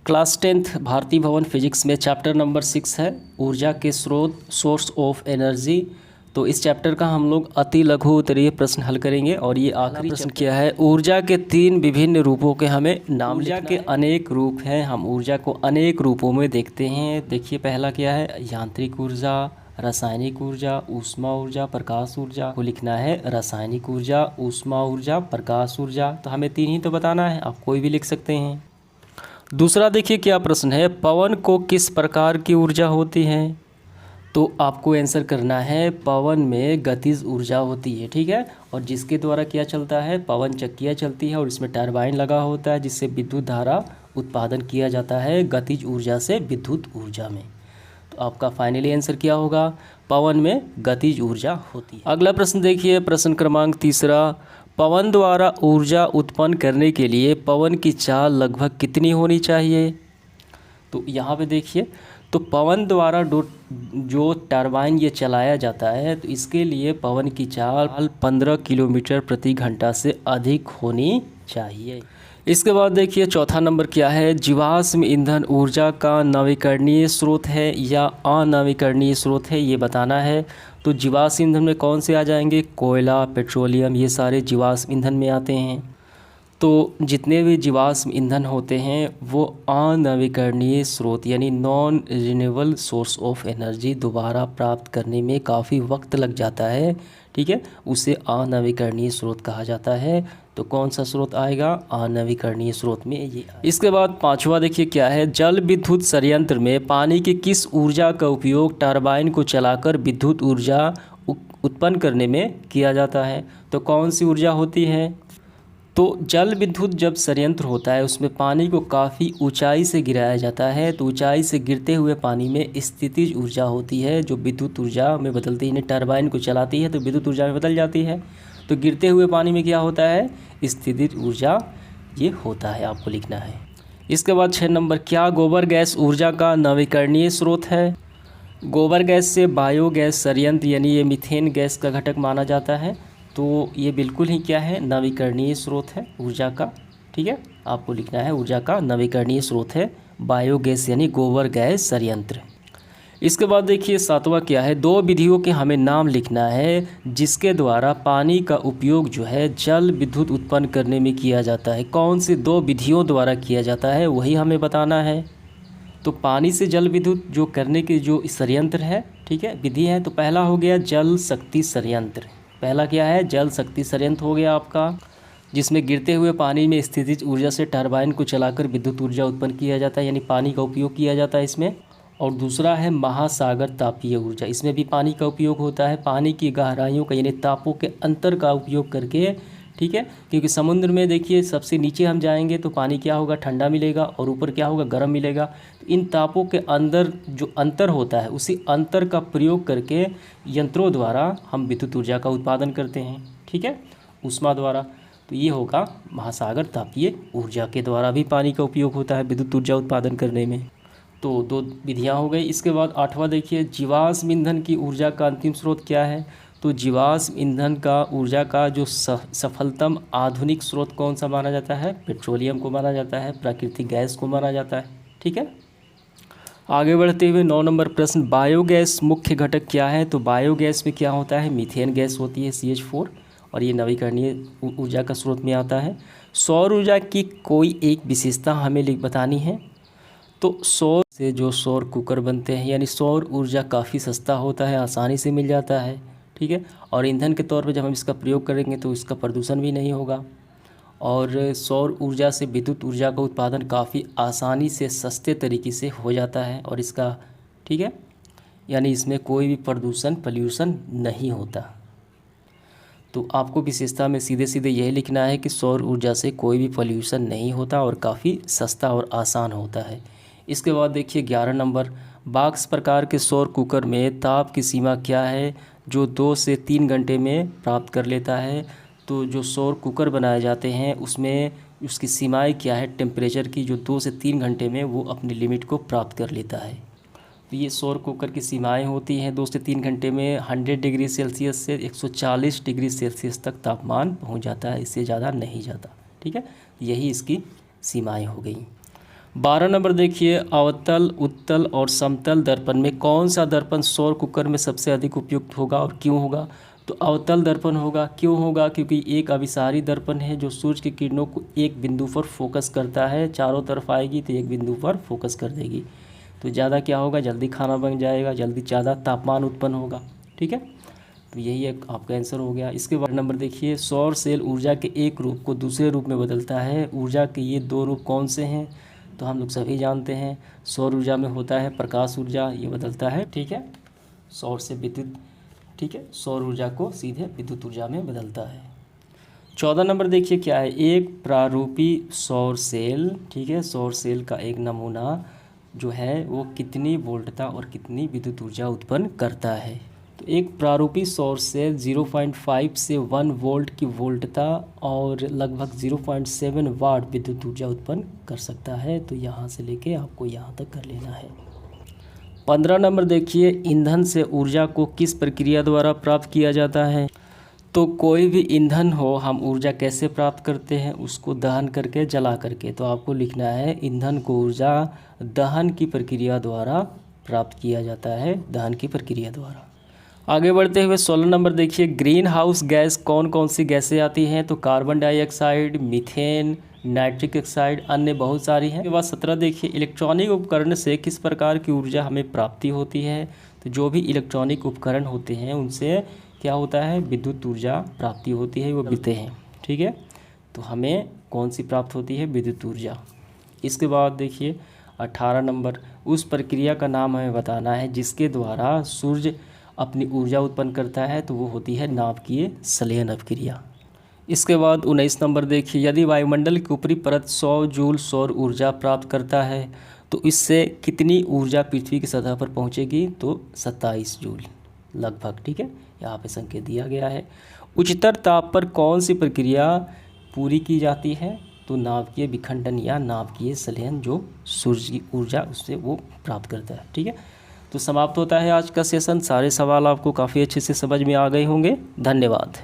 Class 10th भारतीय भवन physics में चैप्टर नंबर 6 है ऊर्जा के स्रोत, सोर्स ऑफ एनर्जी। तो इस चैप्टर का हम लोग अति लघु उत्तरीय प्रश्न हल करेंगे और ये आखिरी प्रश्न क्या है, ऊर्जा के 3 विभिन्न रूपों के हमें नाम लिखना है। ऊर्जा के अनेक रूप हैं, हम ऊर्जा को अनेक रूपों में देखते हैं। देखिए पहला क्या है, यांत्रिक ऊर्जा, रासायनिक ऊर्जा, ऊष्मा ऊर्जा, प्रकाश ऊर्जा। को लिखना है रासायनिक ऊर्जा, ऊष्मा ऊर्जा, प्रकाश ऊर्जा। तो हमें 3 ही तो बताना है, आप कोई भी लिख सकते हैं। दूसरा देखिए क्या प्रश्न है, पवन को किस प्रकार की ऊर्जा होती है। तो आपको आंसर करना है पवन में गतिज ऊर्जा होती है, ठीक है। और जिसके द्वारा क्या चलता है, पवन चक्कियाँ चलती है और इसमें टरबाइन लगा होता है जिससे विद्युत धारा उत्पादन किया जाता है गतिज ऊर्जा से विद्युत ऊर्जा में। तो आपका फाइनली आंसर क्या होगा, पवन में गतिज ऊर्जा होती है। अगला प्रश्न देखिए, प्रश्न क्रमांक 3, पवन द्वारा ऊर्जा उत्पन्न करने के लिए पवन की चाल लगभग कितनी होनी चाहिए। तो यहाँ पे देखिए, तो पवन द्वारा जो टरबाइन ये चलाया जाता है तो इसके लिए पवन की चाल 15 किलोमीटर प्रति घंटा से अधिक होनी चाहिए। इसके बाद देखिए चौथा नंबर क्या है, जीवाश्म ईंधन ऊर्जा का नवीकरणीय स्रोत है या अनवीकरणीय स्रोत है, ये बताना है। तो जीवाश्म ईंधन में कौन से आ जाएंगे, कोयला, पेट्रोलियम, ये सारे जीवाश्म ईंधन में आते हैं। तो जितने भी जीवाश्म ईंधन होते हैं वो अनवीकरणीय स्रोत यानी non renewable source of energy दोबारा प्राप्त करने में काफ़ी वक्त लग जाता है, ठीक है, उसे अनवीकरणीय स्रोत कहा जाता है। तो कौन सा स्रोत आएगा, अनवीकरणीय स्रोत में ये। इसके बाद पांचवा देखिए क्या है, जल विद्युत संयंत्र में पानी की किस ऊर्जा का उपयोग टरबाइन को चलाकर विद्युत ऊर्जा उत्पन्न करने में किया जाता है। तो कौन सी ऊर्जा होती है, तो जल विद्युत जब संयंत्र होता है उसमें पानी को काफ़ी ऊंचाई से गिराया जाता है। तो ऊंचाई से गिरते हुए पानी में स्थितिज ऊर्जा होती है जो विद्युत ऊर्जा में बदलती है, टरबाइन को चलाती है तो विद्युत ऊर्जा में बदल जाती है। तो गिरते हुए पानी में क्या होता है, स्थितिज ऊर्जा ये होता है, आपको लिखना है। इसके बाद 6 नंबर, क्या गोबर गैस ऊर्जा का नवीकरणीय स्रोत है। गोबर गैस से बायोगैस संयंत्र यानी ये मीथेन गैस का घटक माना जाता है। तो ये बिल्कुल ही क्या है, नवीकरणीय स्रोत है ऊर्जा का, ठीक है, आपको लिखना है ऊर्जा का नवीकरणीय स्रोत है बायोगैस यानी गोबर गैस संयंत्र। इसके बाद देखिए 7वां क्या है, 2 विधियों के हमें नाम लिखना है जिसके द्वारा पानी का उपयोग जो है जल विद्युत उत्पन्न करने में किया जाता है। कौन सी 2 विधियों द्वारा किया जाता है वही हमें बताना है। तो पानी से जल विद्युत जो करने के जो संयंत्र है, ठीक है, विधि है। तो पहला हो गया जल शक्ति संयंत्र, पहला क्या है, जल शक्ति संयंत्र हो गया आपका, जिसमें गिरते हुए पानी में स्थितिज ऊर्जा से टरबाइन को चलाकर विद्युत ऊर्जा उत्पन्न किया जाता है यानी पानी का उपयोग किया जाता है इसमें। और दूसरा है महासागर तापीय ऊर्जा, इसमें भी पानी का उपयोग होता है, पानी की गहराइयों का यानी तापों के अंतर का उपयोग करके, ठीक है, क्योंकि समुद्र में देखिए सबसे नीचे हम जाएंगे तो पानी क्या होगा, ठंडा मिलेगा और ऊपर क्या होगा, गर्म मिलेगा। तो इन तापों के अंदर जो अंतर होता है उसी अंतर का प्रयोग करके यंत्रों द्वारा हम विद्युत ऊर्जा का उत्पादन करते हैं, ठीक है, ऊष्मा द्वारा। तो ये होगा महासागर तापीय ऊर्जा के द्वारा भी पानी का उपयोग होता है विद्युत ऊर्जा उत्पादन करने में। तो 2 विधियाँ हो गई। इसके बाद 8वां देखिए, जीवाश्म ईंधन की ऊर्जा का अंतिम स्रोत क्या है। तो जीवाश्म ईंधन का ऊर्जा का जो सफलतम आधुनिक स्रोत कौन सा माना जाता है, पेट्रोलियम को माना जाता है, प्राकृतिक गैस को माना जाता है, ठीक है। आगे बढ़ते हुए 9 नंबर प्रश्न, बायोगैस मुख्य घटक क्या है। तो बायोगैस में क्या होता है, मीथेन गैस होती है CH4 और ये नवीकरणीय ऊर्जा का स्रोत में आता है। सौर ऊर्जा की कोई एक विशेषता हमें बतानी है। तो सौर से जो सौर कुकर बनते हैं यानी सौर ऊर्जा काफ़ी सस्ता होता है, आसानी से मिल जाता है, ठीक है, और ईंधन के तौर पे जब हम इसका प्रयोग करेंगे तो इसका प्रदूषण भी नहीं होगा। और सौर ऊर्जा से विद्युत ऊर्जा का उत्पादन काफ़ी आसानी से सस्ते तरीके से हो जाता है और इसका, ठीक है, यानी इसमें कोई भी पॉल्यूशन नहीं होता। तो आपको विशेषता में सीधे सीधे यही लिखना है कि सौर ऊर्जा से कोई भी पॉल्यूशन नहीं होता और काफ़ी सस्ता और आसान होता है। इसके बाद देखिए 11 नंबर, बॉक्स प्रकार के सौर कुकर में ताप की सीमा क्या है जो 2 से 3 घंटे में प्राप्त कर लेता है। तो जो सौर कुकर बनाए जाते हैं उसमें उसकी सीमाएं क्या है टेम्परेचर की, जो 2 से 3 घंटे में वो अपनी लिमिट को प्राप्त कर लेता है। तो ये सौर कुकर की सीमाएं होती हैं 2 से 3 घंटे में 100 डिग्री सेल्सियस से 140 डिग्री सेल्सियस तक तापमान पहुंच जाता है, इससे ज़्यादा नहीं जाता, ठीक है, यही इसकी सीमाएं हो गई। 12 नंबर देखिए, अवतल, उत्तल और समतल दर्पण में कौन सा दर्पण सौर कुकर में सबसे अधिक उपयुक्त होगा और क्यों होगा? तो अवतल दर्पण होगा। क्यों होगा? क्योंकि एक अभिसारी दर्पण है जो सूर्य की किरणों को एक बिंदु पर फोकस करता है, चारों तरफ आएगी तो एक बिंदु पर फोकस कर देगी। तो ज़्यादा क्या होगा, जल्दी खाना बन जाएगा, जल्दी ज़्यादा तापमान उत्पन्न होगा। ठीक है, तो यही एक आपका आंसर हो गया। इसके बाद नंबर देखिए, सौर सेल ऊर्जा के एक रूप को दूसरे रूप में बदलता है। ऊर्जा के ये दो रूप कौन से हैं? तो हम लोग सभी जानते हैं, सौर ऊर्जा में होता है प्रकाश ऊर्जा, ये बदलता है। ठीक है, सौर से विद्युत, ठीक है, सौर ऊर्जा को सीधे विद्युत ऊर्जा में बदलता है। 14 नंबर देखिए क्या है, एक प्रारूपी सौर सेल, ठीक है, सौर सेल का एक नमूना जो है वो कितनी वोल्टता और कितनी विद्युत ऊर्जा उत्पन्न करता है? तो एक प्रारूपी सौर सेल 0.5 से 1 वोल्ट की वोल्टता और लगभग 0.7 वाट विद्युत ऊर्जा उत्पन्न कर सकता है। तो यहाँ से लेके आपको यहाँ तक कर लेना है। 15 नंबर देखिए, ईंधन से ऊर्जा को किस प्रक्रिया द्वारा प्राप्त किया जाता है? तो कोई भी ईंधन हो, हम ऊर्जा कैसे प्राप्त करते हैं? उसको दहन करके, जला करके। तो आपको लिखना है, ईंधन को ऊर्जा दहन की प्रक्रिया द्वारा प्राप्त किया जाता है, दहन की प्रक्रिया द्वारा। आगे बढ़ते हुए 16 नंबर देखिए, ग्रीन हाउस गैस कौन कौन सी गैसें आती हैं? तो carbon dioxide, methane, nitric oxide, अन्य बहुत सारी हैं। उसके बाद 17 देखिए, इलेक्ट्रॉनिक उपकरण से किस प्रकार की ऊर्जा हमें प्राप्ति होती है? तो जो भी इलेक्ट्रॉनिक उपकरण होते हैं उनसे क्या होता है, विद्युत ऊर्जा प्राप्ति होती है, वो बिकते हैं। ठीक है, तो हमें कौन सी प्राप्त होती है? विद्युत ऊर्जा। इसके बाद देखिए 18 नंबर, उस प्रक्रिया का नाम हमें बताना है जिसके द्वारा सूर्य अपनी ऊर्जा उत्पन्न करता है। तो वो होती है नाभिकीय संलयन अभिक्रिया। इसके बाद 19 नंबर देखिए, यदि वायुमंडल की ऊपरी परत 100 जूल सौर ऊर्जा प्राप्त करता है तो इससे कितनी ऊर्जा पृथ्वी की सतह पर पहुंचेगी? तो 27 जूल लगभग। ठीक है, यहाँ पे संकेत दिया गया है। उच्चतर ताप पर कौन सी प्रक्रिया पूरी की जाती है? तो नाभिकीय विखंडन या नाभिकीय संलयन, जो सूर्य की ऊर्जा उससे वो प्राप्त करता है। ठीक है, तो समाप्त होता है आज का सेशन। सारे सवाल आपको काफ़ी अच्छे से समझ में आ गए होंगे। धन्यवाद।